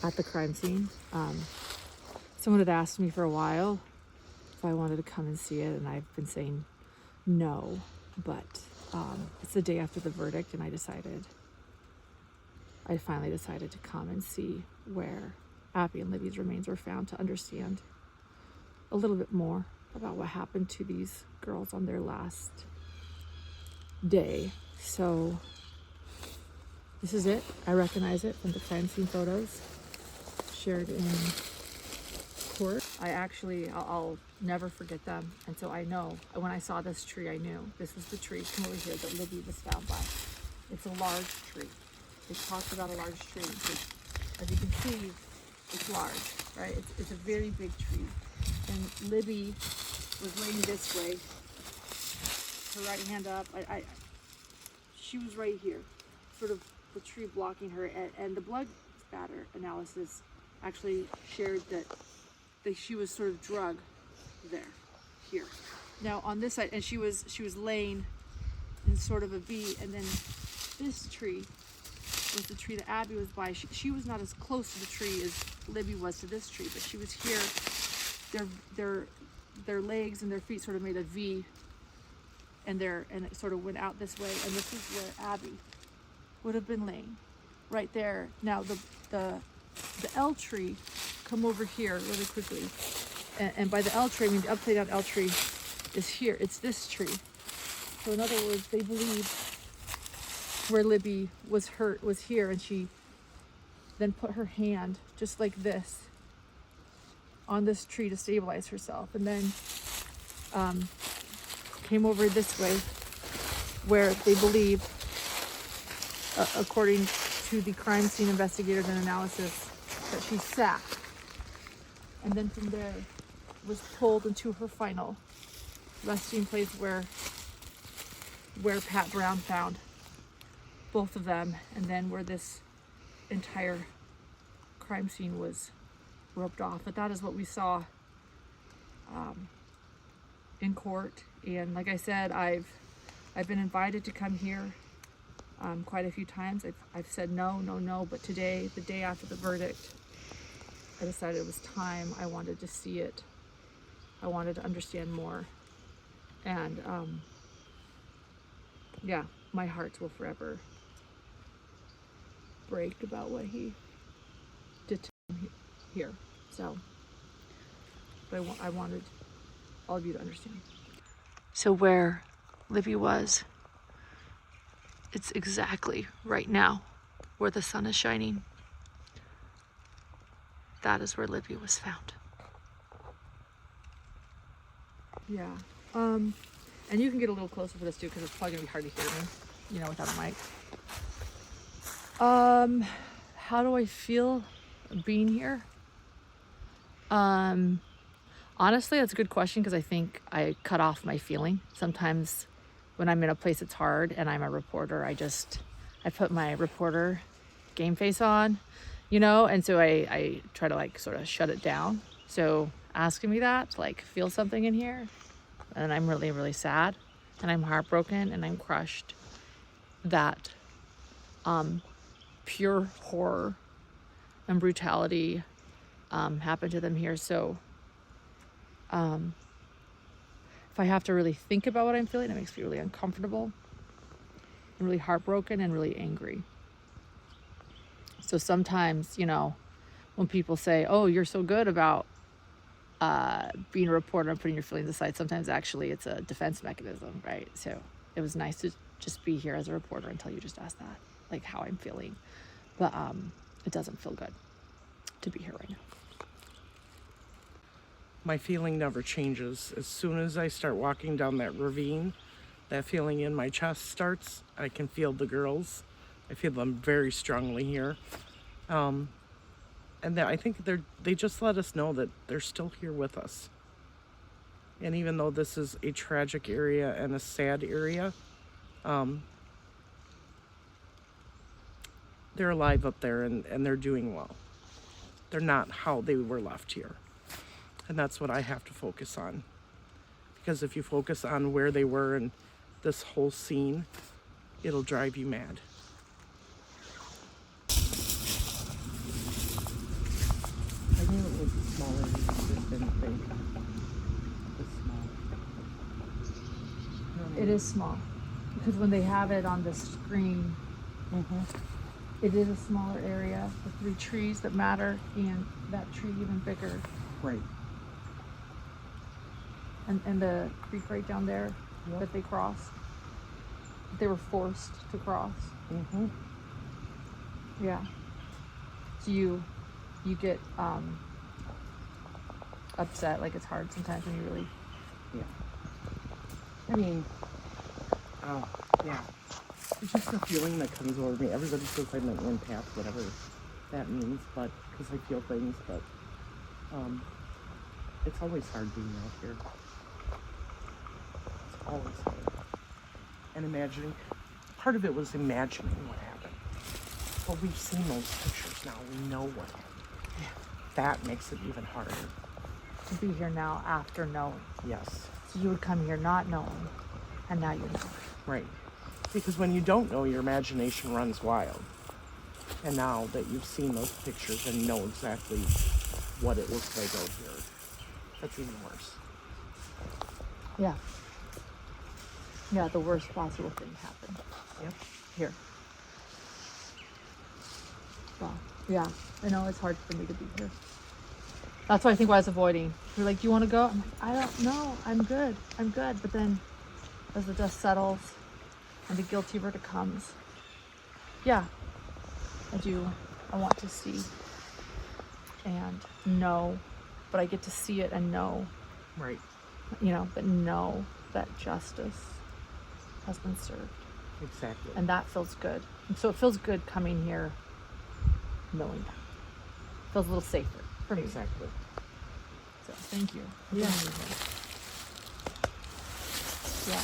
at the crime scene. Someone had asked me for a while if I wanted to come and see it, and I've been saying no, but it's the day after the verdict, and I finally decided to come and see where Abby and Libby's remains were found, to understand a little bit more about what happened to these girls on their last day. So this is it. I recognize it from the crime scene photos shared in court. I'll never forget them. And so I know, when I saw this tree, I knew this was the tree, come over here, that Libby was found by. It's a large tree. They talked about a large tree. As you can see, it's large, right? It's a very big tree. And Libby was laying this way, her right hand up. She was right here, sort of the tree blocking her. And the blood spatter analysis actually shared that she was sort of drugged here. Now on this side, and she was laying in sort of a V, and then this tree was the tree that Abby was by. She was not as close to the tree as Libby was to this tree, but she was here. Their legs and their feet sort of made a V, and it sort of went out this way, and this is where Abby would have been laying, right there. Now the L tree, come over here really quickly, and by the L tree I mean the upside down L tree is here. It's this tree. So in other words, they believe where Libby was hurt was here, and she then put her hand just like this on this tree to stabilize herself, and then came over this way, where they believe, according to the crime scene investigators and analysis, that she sat, and then from there was pulled into her final resting place, where Pat Brown found both of them, and then where this entire crime scene was roped off. But that is what we saw in court. And like I said, I've been invited to come here quite a few times. I've said no, but today, the day after the verdict, I decided it was time. I wanted to see it. I wanted to understand more. And yeah, my heart will forever break about what he did to him here. So, but I wanted all of you to understand. So where Libby was, it's exactly right now where the sun is shining. That is where Libby was found. Yeah. And you can get a little closer for this too, because it's probably gonna be hard to hear me, without a mic. How do I feel being here? Honestly, that's a good question, because I think I cut off my feeling. Sometimes when I'm in a place it's hard and I'm a reporter, I put my reporter game face on, and so I try to sort of shut it down. So asking me that, to feel something in here, and I'm really, really sad, and I'm heartbroken, and I'm crushed that pure horror and brutality happened to them here. So if I have to really think about what I'm feeling, it makes me really uncomfortable and really heartbroken and really angry. So sometimes, when people say, oh, you're so good about being a reporter and putting your feelings aside, sometimes actually it's a defense mechanism, right? So it was nice to just be here as a reporter until you just asked that, how I'm feeling. But it doesn't feel good to be here right now. My feeling never changes. As soon as I start walking down that ravine, that feeling in my chest starts. I can feel the girls. I feel them very strongly here. And I think they just let us know that they're still here with us. And even though this is a tragic area and a sad area, they're alive up there, and they're doing well. They're not how they were left here. And that's what I have to focus on. Because if you focus on where they were in this whole scene, it'll drive you mad. smaller. I just didn't think this small. It is small because when they have it on the screen, it is a smaller area. The 3 trees that matter, and that tree even bigger, Right. and the creek right down there that they crossed. They were forced to cross. Yeah. So you get upset. Like, it's hard sometimes when you really. Yeah. I mean, yeah. It's just a feeling that comes over me. Everybody says I'm an empath, whatever that means, but because I feel things, but it's always hard being out here. It's always hard. And imagining, part of it was imagining what happened. But we've seen those pictures now. We know what happened. Yeah. That makes it even harder. To be here now after knowing. Yes. So you would come here not knowing, and now you know. Right. Because when you don't know, your imagination runs wild. And now that you've seen those pictures and know exactly what it looks like out here, that's even worse. Yeah. Yeah, the worst possible thing happened. Yep. Here. Wow. Yeah, I know it's hard for me to be here. That's why I think I was avoiding. You're like, do you want to go? I'm like, I don't know. I'm good. But then as the dust settles and the guilty verdict comes, yeah, I do. I want to see and know, but I get to see it and know. Right. But know that justice has been served. Exactly. And that feels good. And so it feels good coming here knowing that. It feels a little safer for me. Exactly. So thank you. Yeah. Yeah.